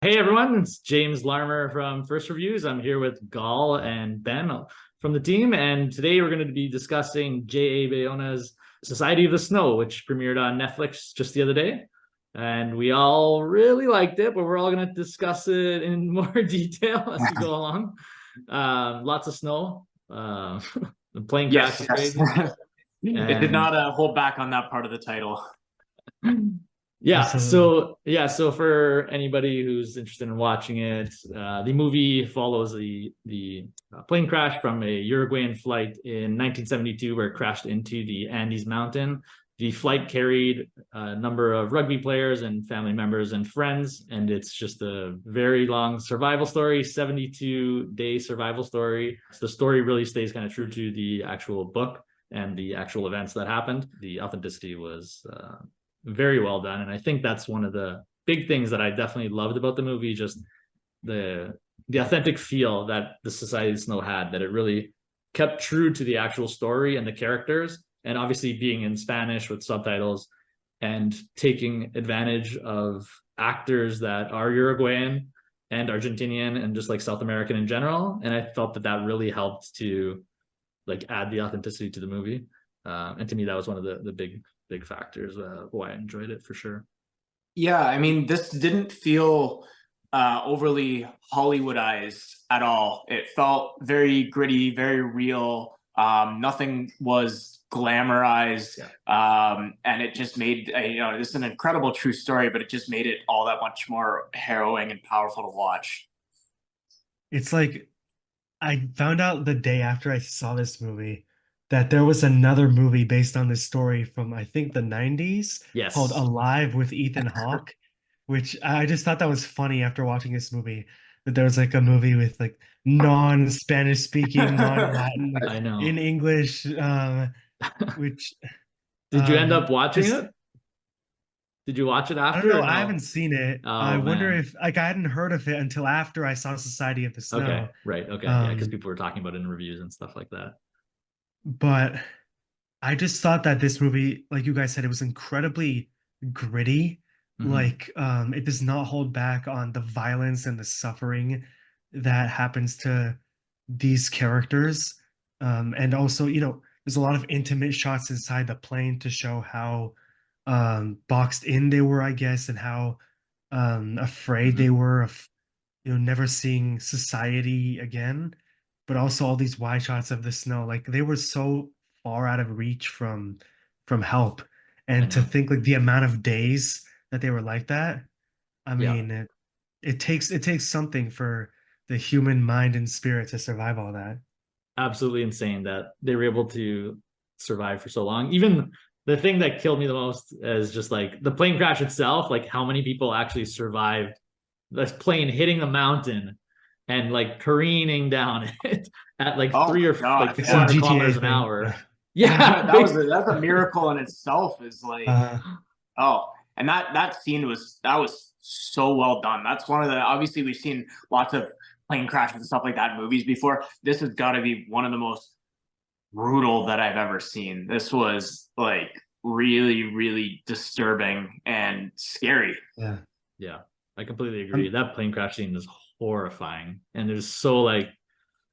Hey everyone, it's James Larmer from First Reviews. I'm here with Gall and Ben from the team, and today we're going to be discussing J.A. Bayona's Society of the Snow, which premiered on Netflix just the other day. And we all really liked it, but we're all going to discuss it in more detail as we go along. Lots of snow. The plane crash Yes, was yes. crazy. It did And not hold back on that part of the title. Yeah, Absolutely. so for anybody who's interested in watching it, the movie follows the plane crash from a Uruguayan flight in 1972 where it crashed into the Andes Mountain. The flight carried a number of rugby players and family members and friends, and it's just a very long survival story, 72-day survival story. So the story really stays kind of true to the actual book and the actual events that happened. The authenticity was very well done. And I think that's one of the big things that I definitely loved about the movie, just the the authentic feel that the Society of Snow had, that it really kept true to the actual story and the characters, and obviously being in Spanish with subtitles and taking advantage of actors that are Uruguayan and Argentinian and just like South American in general. And I felt that that really helped to like add the authenticity to the movie. And to me, that was one of the big factors why I enjoyed it for sure. Yeah, I mean, this didn't feel overly Hollywoodized at all. It felt very gritty, very real. Nothing was glamorized, Yeah, and it just made this is an incredible true story, but it just made it all that much more harrowing and powerful to watch. It's like I found out the day after I saw this movie that there was another movie based on this story from I think the 90s called yes, Alive with Ethan Hawke, which I just thought that was funny after watching this movie. That there was like a movie with like non-Spanish speaking, non-Latin, like I in know. English, which Did you end up watching just it? Did you watch it I don't after know. or I no? haven't seen it. I Oh wonder man. if like I hadn't heard of it until after I saw Society of the Okay, Snow. right. Okay, yeah, because Um, people were talking about it in reviews and stuff like that. but I just thought that this movie, like you guys said, it was incredibly gritty. Hmm. Like, it does not hold back on the violence and the suffering that happens to these characters. And also, there's a lot of intimate shots inside the plane to show how boxed in they were, I guess, and how afraid they Hmm. were of never seeing society again, but also all these wide shots of the snow. Like they were so far out of reach from help. I And to know. think like the amount of days that they were like that, I Yeah, mean, it takes something for the human mind and spirit to survive all that. absolutely insane that they were able to survive for so long. Even the thing that killed me the most is just like the plane crash itself, like how many people actually survived this plane hitting the mountain and like careening down it at like Oh three my or like gosh, It's some yeah. 400 GTA kilometers an thing. hour. Yeah, That's a miracle in itself. Is like Uh, Oh, and that scene was so well done. That's one of the obviously we've seen lots of plane crashes and stuff like that in movies before. This has got to be one of the most brutal that I've ever seen. This was like really, really disturbing and scary. yeah. yeah, I completely agree. Um, That plane crash scene is horrifying, and there's so like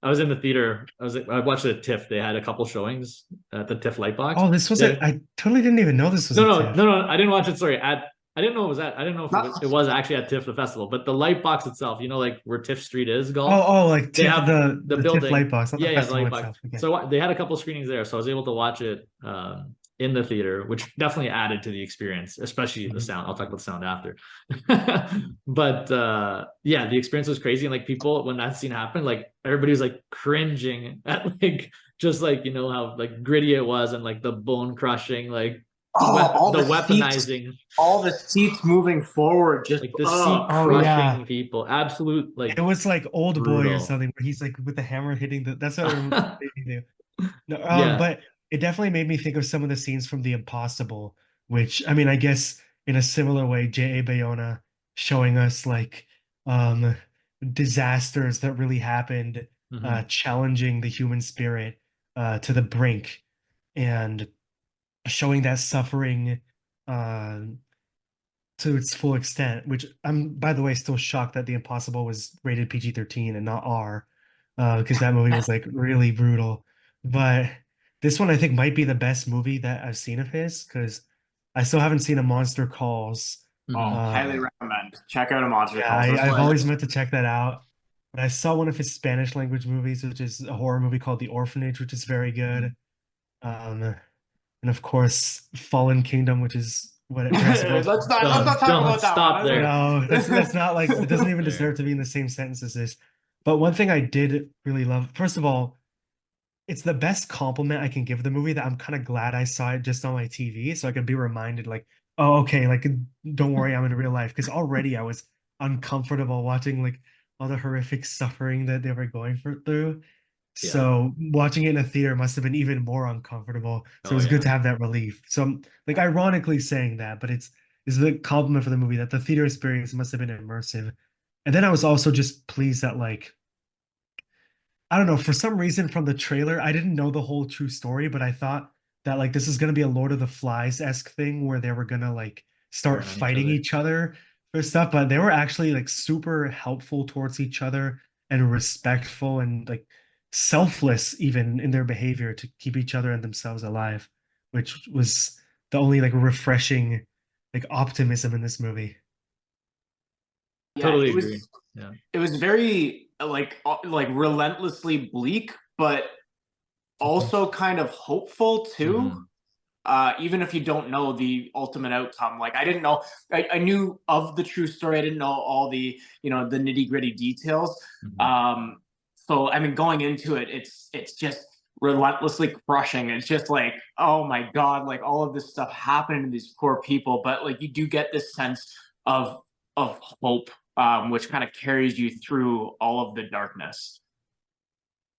I was in the theater. I watched it at TIFF. They had a couple showings at the TIFF Lightbox. oh, this was Yeah, I totally didn't even know this was no, a no, no, TIFF. no. I didn't watch it. Sorry, at I didn't know it was at. I didn't know if it Not was actually at TIFF the festival, but the light box itself, like where TIFF Street is, Oh, Gulf. oh, like They TIFF have the the TIFF building. Lightbox, not the Yeah, the festival light box. itself. Okay. So they had a couple screenings there, so I was able to watch it in the theater, which definitely added to the experience, especially the Mhm. sound. I'll talk about the sound after. But yeah, the experience was crazy, and like people when that scene happened, like everybody was like cringing at like just like how like gritty it was and like the bone crushing like oh, the weaponizing, all the seats moving forward. Just like the seat Oh yeah. crushing people, absolute It like was like Old Boy or brutal. something where he's like with the hammer hitting the that's what it made me do. No, Yeah. but it definitely made me think of some of the scenes from The Impossible, which I mean, I guess in a similar way, J.A. Bayona showing us like um disasters that really happened, Hmm. challenging the human spirit to the brink and showing that suffering uh to its full extent, which I'm, by the way, still shocked that The Impossible was rated PG-13 and not R, because that movie was like really brutal. But this one I think might be the best movie that I've seen of his, because I still haven't seen A Monster Calls. Oh, highly recommend. Check out A Monster Yeah, Calls. I've always meant to check that out. But I saw one of his Spanish language movies, which is a horror movie called The Orphanage, which is very good. Um, and of course, Fallen Kingdom, which is what Jurassic World. Let's not talk Don't about that stop one. there. No, that's not like it doesn't even There. deserve to be in the same sentence as this. But one thing I did really love, first of all, it's the best compliment I can give the movie that I'm kind of glad I saw it just on my TV so I could be reminded like, oh, okay, like don't worry, I'm in real life. Because already I was uncomfortable watching like all the horrific suffering that they were going through. Yeah. So watching it in a theater must have been even more uncomfortable. So it Oh, was good yeah. to have that relief. So I'm like ironically saying that, but it's the compliment for the movie that the theater experience must have been immersive. And then I was also just pleased that like I don't know, for some reason from the trailer, I didn't know the whole true story, but I thought that like this is gonna be a Lord of the Flies-esque thing where they were gonna like start Turn on each fighting other. each other for stuff, but they were actually like super helpful towards each other and respectful and like selfless even in their behavior to keep each other and themselves alive, which was the only like refreshing like optimism in this movie. Yeah, Totally agree. Yeah. it was very like relentlessly bleak, but also kind of hopeful too. Mhm. Even if you don't know the ultimate outcome, like I didn't know, I knew of the true story. I didn't know all the the nitty gritty details. Mhm. So I mean, going into it, it's just relentlessly crushing. It's just like, oh my god, like all of this stuff happening to these poor people, but like you do get this sense of hope, which kind of carries you through all of the darkness.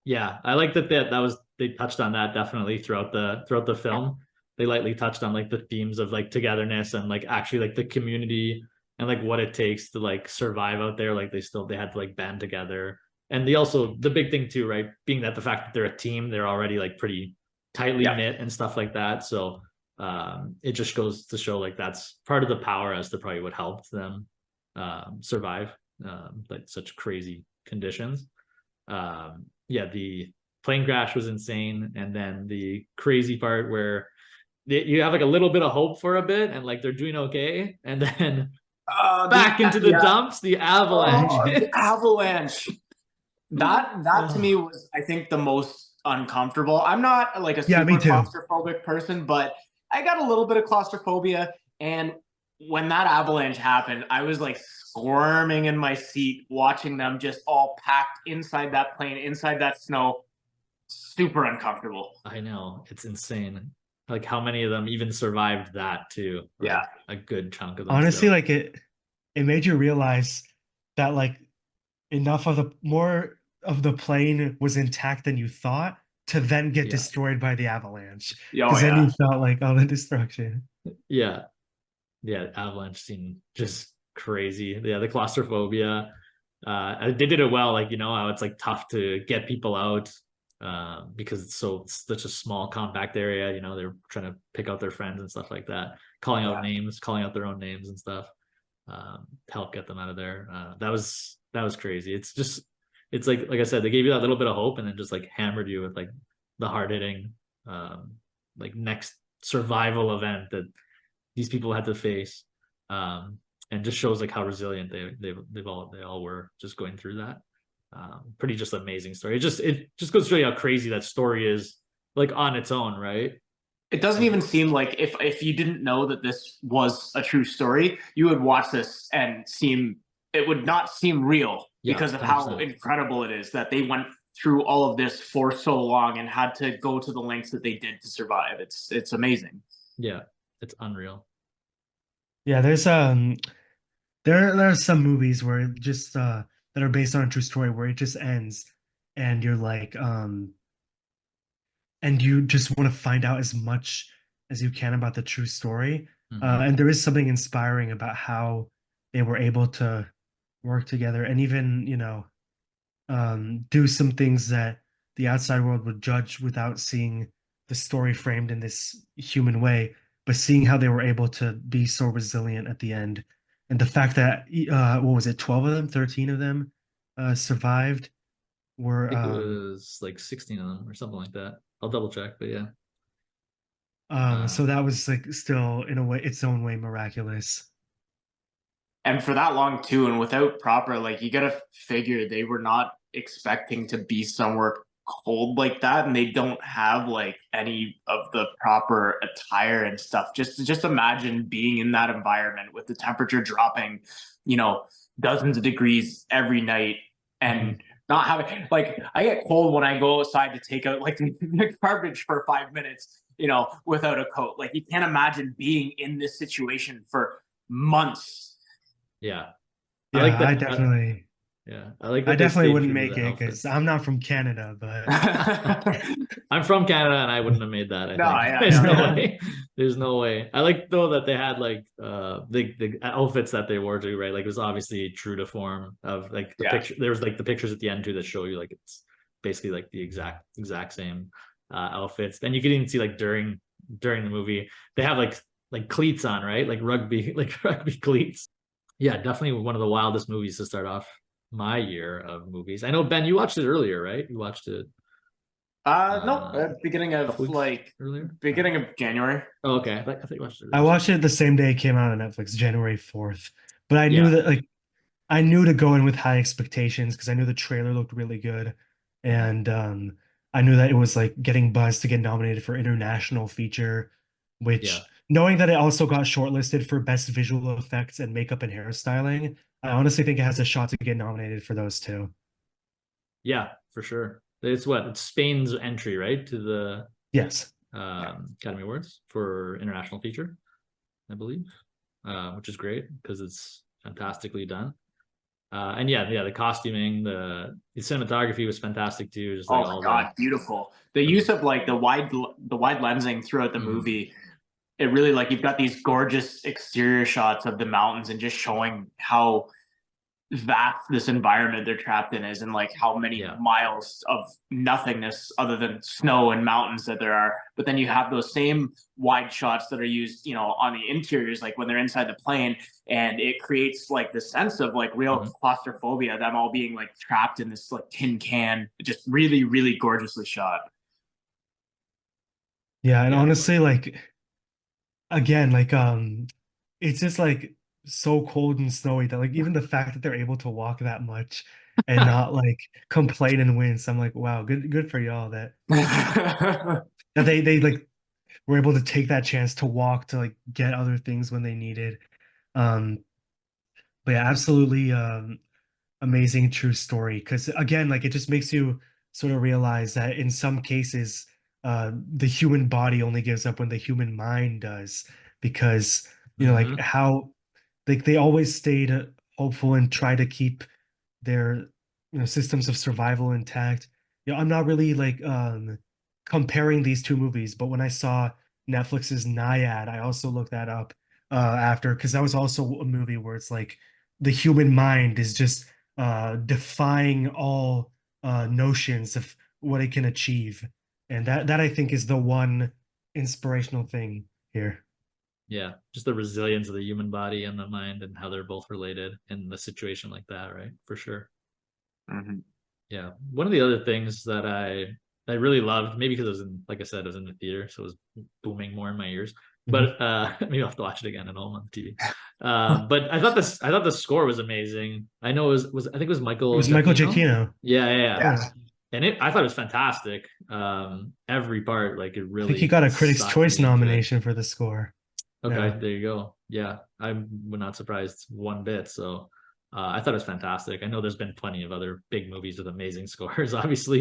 Yeah, I like that was they touched on that definitely throughout the film. They lightly touched on like the themes of like togetherness and like actually like the community and like what it takes to like survive out there. Like they had to like band together. And the big thing too, right? Being that the fact that they're a team, they're already like pretty tightly Yeah. knit and stuff like that. So it just goes to show like that's part of the power as to probably what helped them survive like such crazy conditions. Yeah, the plane crash was insane, and then the crazy part where you have like a little bit of hope for a bit, and like they're doing okay, and then back into the Yeah. dumps, the avalanche. Oh, the avalanche. That to me Oh, was, I think, the most uncomfortable. I'm not like a Yeah, me super too. claustrophobic person, but I got a little bit of claustrophobia. And when that avalanche happened, I was like squirming in my seat, watching them just all packed inside that plane, inside that snow. Super uncomfortable. I know, it's insane. Like how many of them even survived that too? Like Yeah. a good chunk of them Honestly, still. like it made you realize that like enough of the more of the plane was intact than you thought to then get Yeah, destroyed by the avalanche. Oh Because then yeah. you felt like all the destruction. yeah, yeah. Avalanche seemed just crazy. Yeah, the claustrophobia. They did it well. Like how it's like tough to get people out because it's such a small compact area. They're trying to pick out their friends and stuff like that, calling out Yeah. names, calling out their own names and stuff to help get them out of there. That was crazy. It's like I said, they gave you that little bit of hope and then just like hammered you with like the hard hitting um, like next survival event that these people had to face. And just shows like how resilient they all were just going through that. Pretty just amazing story. It just goes to show you how crazy that story is, like on its own, right? It doesn't even seem like, if you didn't know that this was a true story, you would watch this and it would not seem real Yeah, because of how 100%. incredible it is that they went through all of this for so long and had to go to the lengths that they did to survive. It's amazing. Yeah, it's unreal. Yeah, there are some movies where it just that are based on a true story where it just ends and you're like and you just want to find out as much as you can about the true story. Mhm. And there is something inspiring about how they were able to work together and even, do some things that the outside world would judge without seeing the story framed in this human way. but seeing how they were able to be so resilient at the end, and the fact that what was it, 12 of them, 13 of them survived, were I think it was like 16 of them or something like that. I'll double check, but yeah. so that was like still in a way its own way miraculous. And for that long too, and without proper, like, you gotta figure they were not expecting to be somewhere cold like that, and they don't have like any of the proper attire and stuff. Just imagine being in that environment with the temperature dropping, you know, dozens of degrees every night, and not having, like, I get cold when I go outside to take out like the garbage for 5 minutes, you know, without a coat. Like, you can't imagine being in this situation for months. Yeah. I Yeah, like that. I definitely. Yeah, I like I that they definitely stayed wouldn't true to make the it because outfits. I'm not from Canada, but I'm from Canada and I wouldn't have made that. I No, think yeah, there's no yeah. way. There's no way. I like though that they had like the outfits that they wore too, right? Like it was obviously true to form of like the Yeah. picture. There was like the pictures at the end too that show you like it's basically like the exact same outfits. And you could even see like during the movie they have like cleats on, right? Like rugby like rugby cleats. Yeah, definitely one of the wildest movies to start off my year of movies. I know Ben, you watched it earlier, right? You watched it No, a beginning of couple weeks like earlier. beginning of January. Oh, okay. I think you watched it I earlier. watched it the same day it came out on Netflix, January 4th. But I knew Yeah, that like I knew to go in with high expectations because I knew the trailer looked really good, yeah, and I knew that it was like getting buzzed to get nominated for international feature, yeah, which knowing that it also got shortlisted for best visual effects and makeup and hairstyling, I honestly think it has a shot to get nominated for those two. yeah, for sure. It's Spain's entry, right, to the Yes. Academy Awards for international feature, I believe, which is great because it's fantastically done. And yeah, the costuming, the cinematography was fantastic too. Just Oh like my all god, beautiful. The use of like the wide lensing throughout the Mhm. movie, it really, like, you've got these gorgeous exterior shots of the mountains and just showing how vast this environment they're trapped in is, and like how many Yeah, miles of nothingness other than snow and mountains that there are. But then you have those same wide shots that are used, you know, on the interiors, like when they're inside the plane, and it creates like this sense of like real mhm. claustrophobia, them all being like trapped in this like tin can. Just really, really gorgeously shot. Yeah, and Yeah, honestly, like again, like it's just like so cold and snowy that like even the fact that they're able to walk that much and not like complain and wince, I'm like, wow, good for y'all that that they like were able to take that chance to walk to like get other things when they needed. Um, but yeah, absolutely amazing true story. Because again, like it just makes you sort of realize that in some cases, the human body only gives up when the human mind does. Because you know, like hmm how like they always stayed hopeful and try to keep their systems of survival intact. I'm not really like comparing these two movies, but when I saw Netflix's Naiad, I also looked that up after because that was also a movie where it's like the human mind is just defying all notions of what it can achieve, and that I think is the one inspirational thing here. yeah. Just the resilience of the human body and the mind and how they're both related in a situation like that, right? For sure. Mhm. Yeah. One of the other things that I really loved, maybe because I was in, like I said, I was in the theater, so it was booming more in my ears. Mhm. But maybe I'll have to watch it again at home on TV. But I thought the score was amazing. I know it was I think it was It Michael was Michael Giacchino. Giacchino. Yeah, yeah, yeah. Yeah. And I thought it was fantastic. Every part, like it I think he really got a Critics' sucked Choice me into it. nomination for the score. Okay, Yeah. there you go. Yeah, I'm not surprised one bit. So I thought it was fantastic. I know there's been plenty of other big movies with amazing scores, obviously,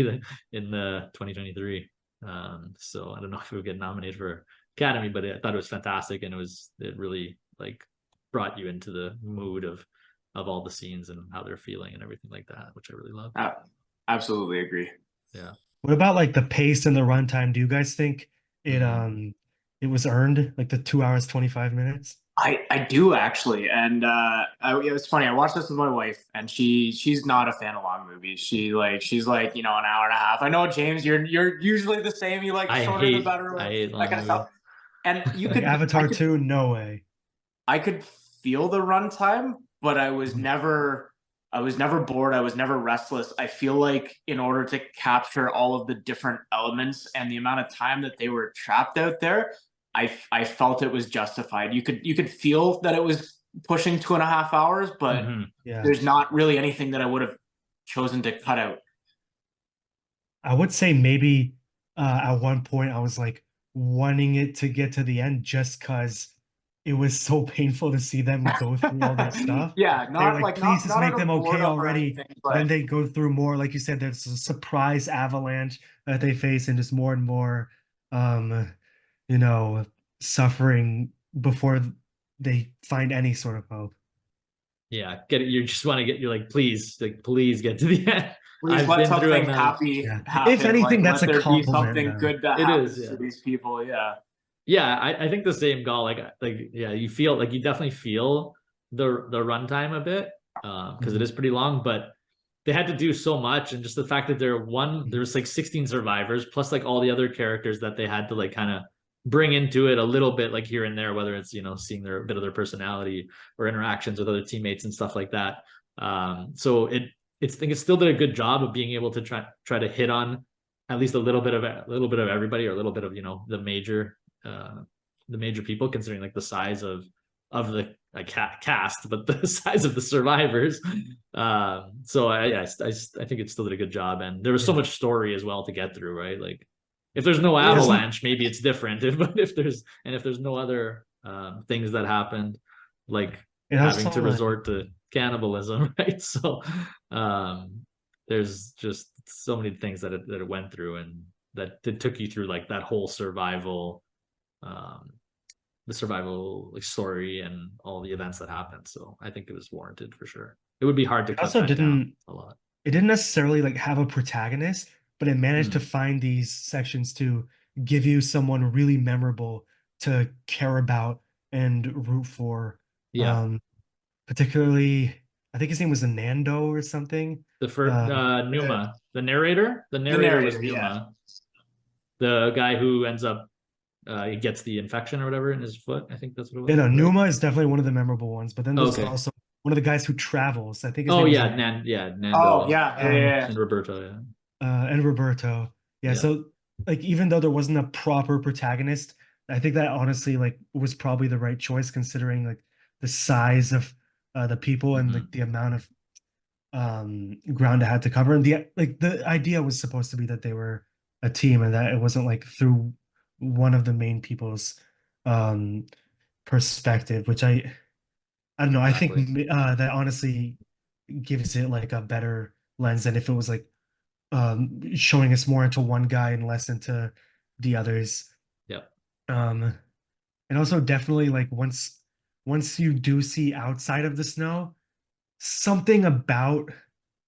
in the 2023. So I don't know if it would get nominated for Academy, but I thought it was fantastic, and it really like brought you into the mood of all the scenes and how they're feeling and everything like that, which I really love. Uh, Absolutely agree. Yeah. What about like the pace and the runtime? Do you guys think it Mm. it was earned, like the 2 hours, 25 minutes? I do actually, and it was funny. I watched this with my wife, and she's not a fan of long movies. She's like, you know, an hour and a half. I know, James, you're usually the same. You like shorter the better, I or hate that long kind of movies. stuff. And you Like could Avatar 2, no way. I could feel the runtime, but I was Mhm. never bored. I was never restless. I feel like in order to capture all of the different elements and the amount of time that they were trapped out there, I felt it was justified. You could feel that it was pushing 2.5 hours, but Mhm. Yeah. there's not really anything that I would have chosen to cut out. I would say maybe at one point I was like wanting it to get to the end just because it was so painful to see them go through all their stuff. Yeah, They're not like, like please just not out make of them okay boredom or already. anything, Then but they go through more, like you said, there's a surprise avalanche that they face and just more and more um, you know, suffering before they find any sort of hope. Yeah, get it. You just want to get. You're like, please get to the end. please I've let been through something enough. happy Yeah. If happen. anything, Like that's let a there be compliment something then. good that It is, happens to yeah. these people. Yeah. Yeah, I think the same goal. Like yeah, you feel like you definitely feel the runtime a bit, because it Mhm. is pretty long, but they had to do so much, and just the fact that Mhm. there's like 16 survivors plus like all the other characters that they had to like kind of bring into it a little bit, like here and there, whether it's seeing their a bit of their personality or interactions with other teammates and stuff like that. So I think it still did a good job of being able to try to hit on at least a little bit of everybody, or a little bit of uh the major people, considering like the size of the cast, but the size of the survivors. So I think it still did a good job, and there was so Yeah. much story as well to get through, right? Like if there's no It doesn't avalanche, maybe it's different. But if there's no other things that happened, like it having also to resort to cannibalism, right? So there's just so many things that it went through, and that it took you through like that whole survival, um, the survival like story and all the events that happened. So I think it was warranted for sure. It would be hard to it cut also that down didn't a lot. it didn't necessarily like have a protagonist, but it managed to Mm, find these sections to give you someone really memorable to care about and root for. yeah, Um, particularly, I think his name was Nando or something. the first Um, Numa, the The narrator was narrator, yeah. Numa, the guy who ends up he gets the infection or whatever in his foot. I think that's what it you was, know, right? Numa is definitely one of the memorable ones, but then there's Okay. also one of the guys who travels. I think his Oh name was yeah, Oh Nando yeah, yeah, um, yeah. and Roberto. Yeah, and Roberto. Yeah, yeah. so like even though there wasn't a proper protagonist, I think that honestly like was probably the right choice considering like the size of the people and Mhm. like the amount of ground it had to cover. And the idea was supposed to be that they were a team and that it wasn't like through one of the main people's um perspective, which I don't know. I think Exactly. that honestly gives it like a better lens than if it was like showing us more into one guy and less into the others. Yep. Um, and also definitely like once you do see outside of the snow, something about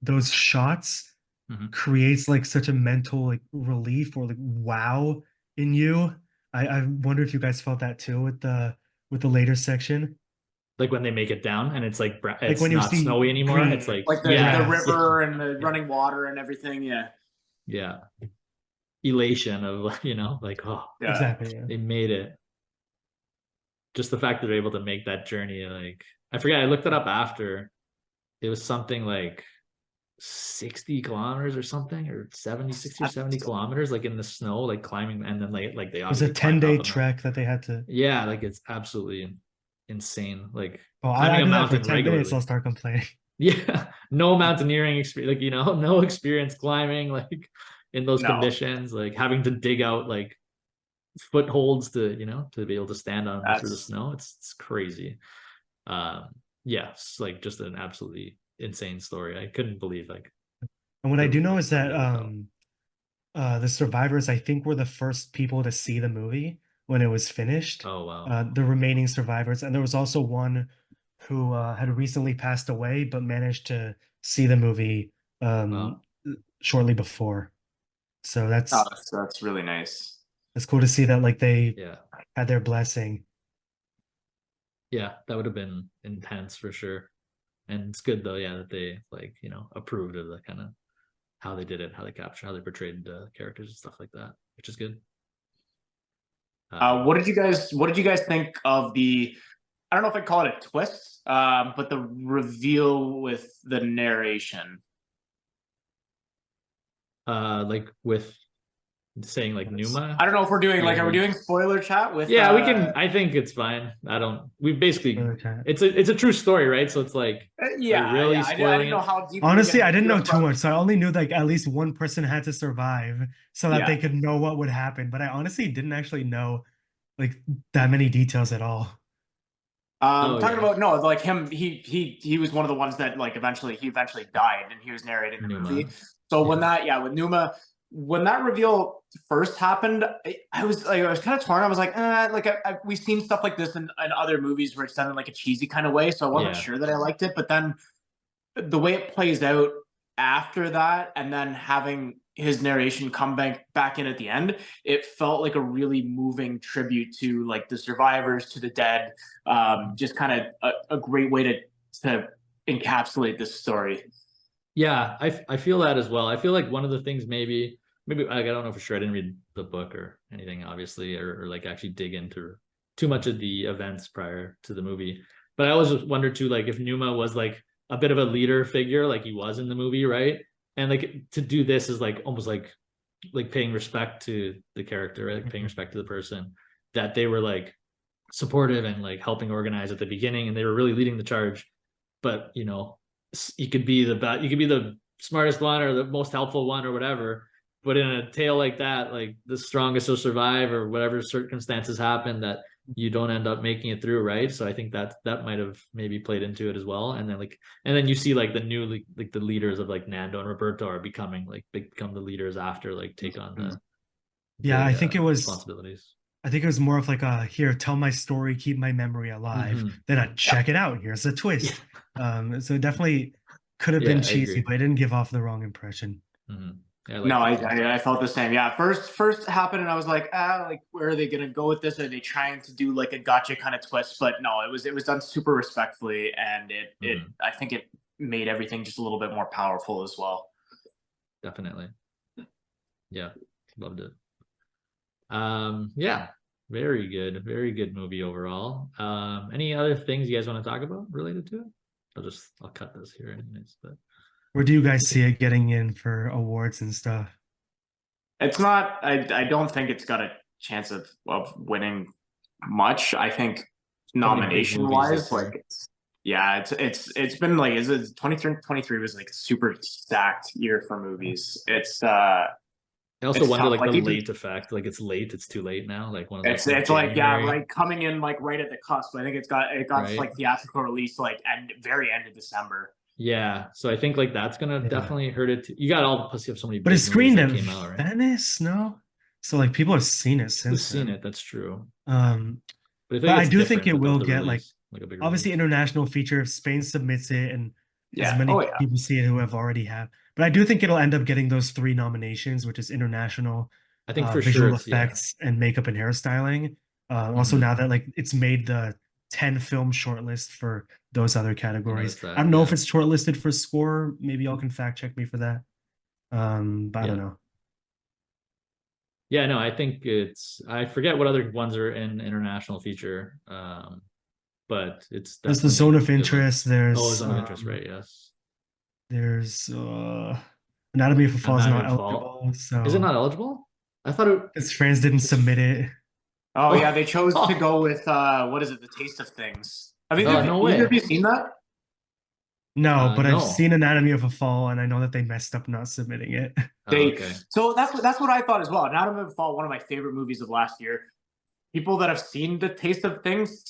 those shots Mhm. creates like such a mental like relief or like wow in you. I wonder if you guys felt that too with the later section. Like when they make it down and it's like Like it's when you not see snowy anymore. It's green like Like the yeah, yeah, grass. river and the yeah, running water and everything. Yeah, yeah. Elation of like, oh, yeah. Exactly, yeah. they made it. Just the fact that they're able to make that journey, like I forget, I looked it up after. It was something like 60 kilometers or something, or 70, 60 or 70 kilometers, like in the snow, like climbing, and then like they It was a obviously climbed 10-day up and trek that they had to. yeah, like it's absolutely insane. Like Oh, climbing I a do that for mountain 10 minutes, I'll regularly. start complaining. Yeah, no mountaineering experience, like no experience climbing, like in those No, conditions, like having to dig out like footholds to be able to stand on through the that's snow. It's crazy. Um, yeah, it's like just an absolutely insane story. I couldn't believe like And what I do know is the that way they felt. the survivors, I think, were the first people to see the movie when it was finished. Oh wow. The remaining survivors, and there was also one who had recently passed away, but managed to see the movie Wow. shortly before. So oh, that's really nice. that's cool to see that like they Yeah. had their blessing. Yeah, that would have been intense for sure. And it's good though, yeah, that they like, approved of the kind of how they did it, how they portrayed the characters and stuff like that, which is good. What did you guys think of the, I don't know if I'd call it a twist, but the reveal with the narration? Like with saying like Numa. I don't know if we're doing like, are we Maybe. doing spoiler chat with? Yeah, we can. I think it's fine. We basically. Okay. It's a true story, right? So it's like, Yeah, really yeah. I spoiling didn't know it? how deep. Honestly, I didn't know too much, so I only knew like at least one person had to survive so that Yeah. they could know what would happen. But I honestly didn't actually know like that many details at all. Oh, Talking yeah. about, no, like him, he was one of the ones that like eventually died, and he was narrating the Numa. movie. So when with Numa, when that reveal first happened, I was kind of torn. I was like, we've seen stuff like this in other movies where it's done in like a cheesy kind of way, so I wasn't Yeah. sure that I liked it. But then the way it plays out after that, and then having his narration come back in at the end, it felt like a really moving tribute to like the survivors, to the dead. Just kind of a great way to encapsulate this story. Yeah, I feel that as well. I feel like one of the things maybe like, I don't know for sure. I didn't read the book or anything, obviously, or like actually dig into too much of the events prior to the movie. But I always just wondered too, like if Numa was like a bit of a leader figure, like he was in the movie, right? And like to do this is like almost like paying respect to the character, right? Like paying respect to the person, that they were like supportive and like helping organize at the beginning, and they were really leading the charge. But you could be the smartest one or the most helpful one or whatever, but in a tale like that, like the strongest will survive, or whatever circumstances happen, that you don't end up making it through, right? So I think that might have maybe played into it as well. And then you see like the new like the leaders of like Nando and Roberto are become the leaders after, like take on Yeah, I think it was responsibilities. I think it was more of like a here, tell my story, keep my memory alive. Then I check it out. Here's a twist. So it definitely could have been cheesy, but it didn't give off the wrong impression. Yeah, no, I felt the same. Yeah, first happened, and I was like, like where are they gonna go with this? Are they trying to do like a gotcha kind of twist? But no, it was done super respectfully, and I think it made everything just a little bit more powerful as well. Definitely. Yeah, loved it. Yeah, very good movie overall. Any other things you guys want to talk about related to it? I'll cut this here anyways, but where do you guys see it getting in for awards and stuff? It's not, I don't think it's got a chance of winning much. I think nomination wise, like it's been like, is it 2023 was like a super stacked year for movies. I also wonder tough. like the late effect, like it's too late now, like one of those. It's like like coming in like right at the cusp. I think it got right? like theatrical release like very end of December. Yeah, so I think like that's gonna definitely hurt it. You got all, plus you have so many. But it's screened at came out, right? Venice, no? So like people have seen it since. Seen it. That's true. But I do think it will get release, like a big obviously release. International feature if Spain submits it, and as many Oh, people see it who have already have. But I do think it'll end up getting those 3 nominations, which is international, I think for visual sure effects, and makeup and hairstyling. Also now that like it's made the 10 film shortlist for those other categories. I don't know if it's shortlisted for score. Maybe y'all can fact check me for that. But I don't know. Yeah, no, I think I forget what other ones are in international feature. But it's there's the Zone of Interest. There's Zone of Interest, right? Yes. There's Anatomy of a Fall is not eligible. So is it not eligible? I thought because France didn't submit it. Oh yeah, they chose to go with what is it? The Taste of Things. Have you seen that? No, but I've seen Anatomy of a Fall, and I know that they messed up not submitting it. So that's what I thought as well. Anatomy of a Fall, one of my favorite movies of last year. People that have seen The Taste of Things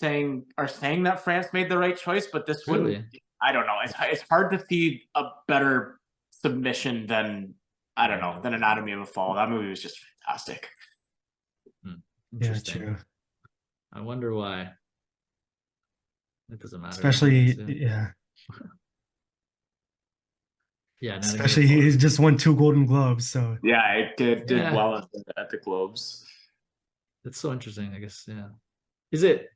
are saying that France made the right choice, but this wouldn't. I don't know. It's hard to see a better submission than Anatomy of a Fall. That movie was just fantastic. Yeah, true. I wonder why. It doesn't matter. Especially, especially he just won 2 Golden Globes, so yeah, it did well at the Globes. That's so interesting. I guess, yeah. Is it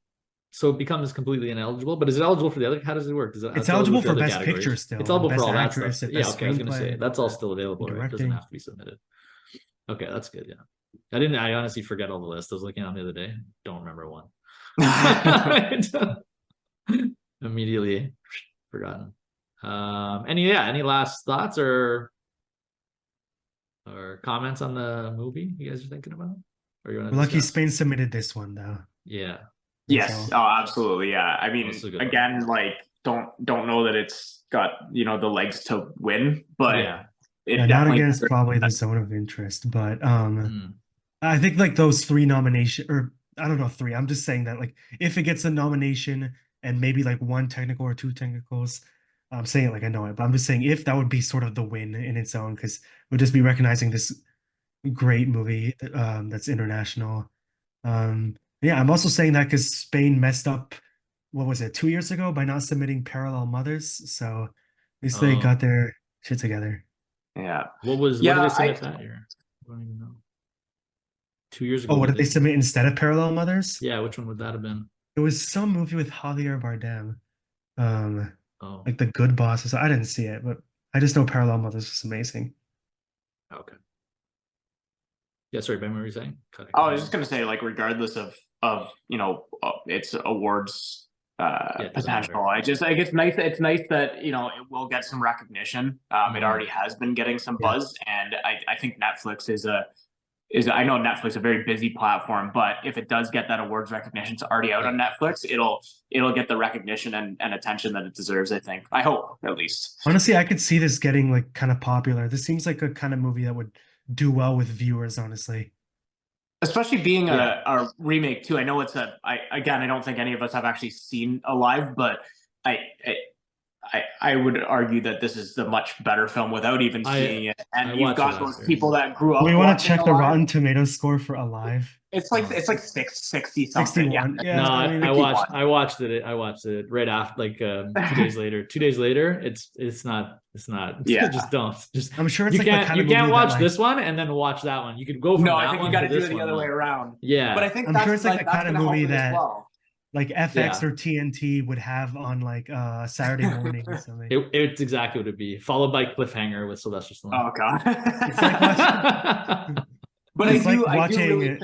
so it becomes completely ineligible? But is it eligible for the other? How does it work? It's eligible for Best Picture still. It's eligible for all that stuff. Yeah, okay. I was gonna say that's all still available, right? It doesn't have to be submitted. Okay, that's good. Yeah. I honestly forget all the list. I was looking on the other day. Don't remember one. Immediately forgotten. Any last thoughts or comments on the movie you guys are thinking about? Or you want to We're lucky discuss? Spain submitted this one though. Yeah. Yes. So- Oh, absolutely. Yeah. I mean, That's a good again, like don't know that it's got, you know, the legs to win, but Yeah. it Yeah, not definitely against probably the zone of interest, but Mm. I think like those 3 nomination, or I don't know, 3. I'm just saying that like if it gets a nomination and maybe like 1 technical or 2 technicals, I'm saying it like I know it, but I'm just saying if that would be sort of the win in its own, because we'll just be recognizing this great movie that's international. Yeah, I'm also saying that because Spain messed up, what was it, 2 years ago by not submitting Parallel Mothers, so at least they Oh. got their shit together. yeah. What did Yeah, they submit that year? I don't even know. 2 years ago. Oh, what did they submit instead of Parallel Mothers? Yeah, which one would that have been? It was some movie with Javier Bardem, um, Oh, like The Good Boss. So I didn't see it, but I just know Parallel Mothers was amazing. okay. Yeah, sorry, Ben, what were you saying? I was just gonna say, like, regardless of you know its awards it doesn't potential, matter. I just like it's nice. It's nice that, you know, it will get some recognition. It already has been getting some Yeah. buzz, and I think Netflix is I know Netflix is a very busy platform, but if it does get that awards recognition, it's already out on Netflix. It'll get the recognition and attention that it deserves. I think. I hope, at least. Honestly, I could see this getting like kind of popular. This seems like a kind of movie that would do well with viewers, honestly. Especially being Yeah. a remake too. I know it's I don't think any of us have actually seen Alive, but I I would argue that this is the much better film without even seeing it. I And you've watched it got last those year. people that grew up. We want to watching check the Alive. Rotten Tomatoes score for Alive. It's like 60 something. 61. Yeah, No, I mean, I 61. watched it right after, like 2 days later. 2 days later, it's not Yeah. just don't. Just I'm sure it's you like the can't kind of you can't movie watch that, like, this one and then watch that one. You could go from No, that I think you one got to to do this it the one other way now. around. Yeah. But I think I'm that's sure it's like the that's kind of gonna help movie it as that well. like FX Yeah. or TNT would have on like Saturday morning or something. It's exactly what it'd be, followed by Cliffhanger with Sylvester Stallone. Oh god. It's like watching, But it's like I do really watching, think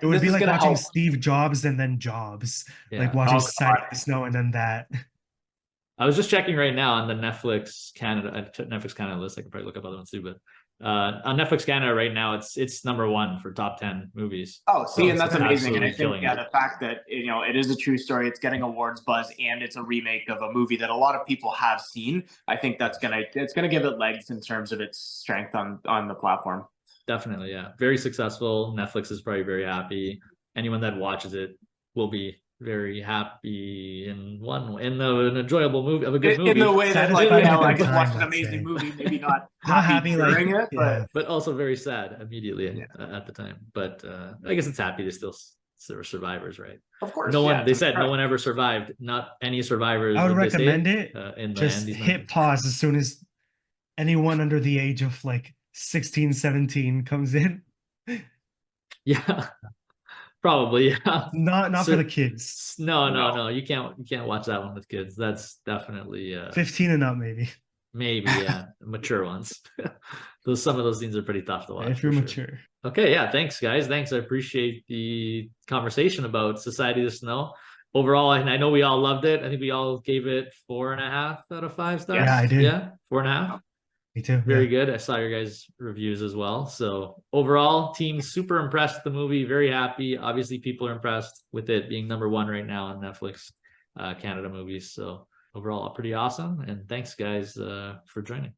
it would this be is like gonna watching help. Steve Jobs and then Jobs, like Yeah. watching Oh, Society God. of the Snow and then that. I was just checking right now on the Netflix Canada list. I could probably look up other ones too, but on Netflix Canada right now, it's number 1 for top 10 movies. Oh, see, So and that's it's amazing. And I absolutely think, killing yeah, it. the fact that, you know, it is a true story, it's getting awards buzz, and it's a remake of a movie that a lot of people have seen. I think it's gonna give it legs in terms of its strength on the platform. Definitely, yeah. Very successful. Netflix is probably very happy. Anyone that watches it will be very happy in an enjoyable movie of a good movie. In the way that, like, Satisfied you know, with I their just watched time, an let's amazing say. movie, maybe not Not happy happy, like, during it, yeah. But also very sad immediately Yeah. at the time. But I guess it's happy they're still survivors, right? of course. No one. Yeah, They said no one ever survived. Not any survivors. I would did they say recommend it. in the Just Andes hit Mountains. pause as soon as anyone under the age of like 16, 17 comes in. Yeah, probably. Yeah. Not for So- the kids. No. You can't watch that one with kids. That's definitely 15 and up, maybe. maybe mature ones. Some of those things are pretty tough to watch. If you're for sure. mature. Okay, yeah, thanks guys. Thanks. I appreciate the conversation about Society of the Snow. Overall, and I know we all loved it. I think we all gave it 4.5 out of 5 stars. Yeah, I did. Yeah, 4.5. Me too. Very yeah. good. I saw your guys' reviews as well. So overall, team super impressed with the movie. Very happy. Obviously, people are impressed with it being number 1 right now on Netflix Canada movies. So overall, pretty awesome. And thanks guys for joining.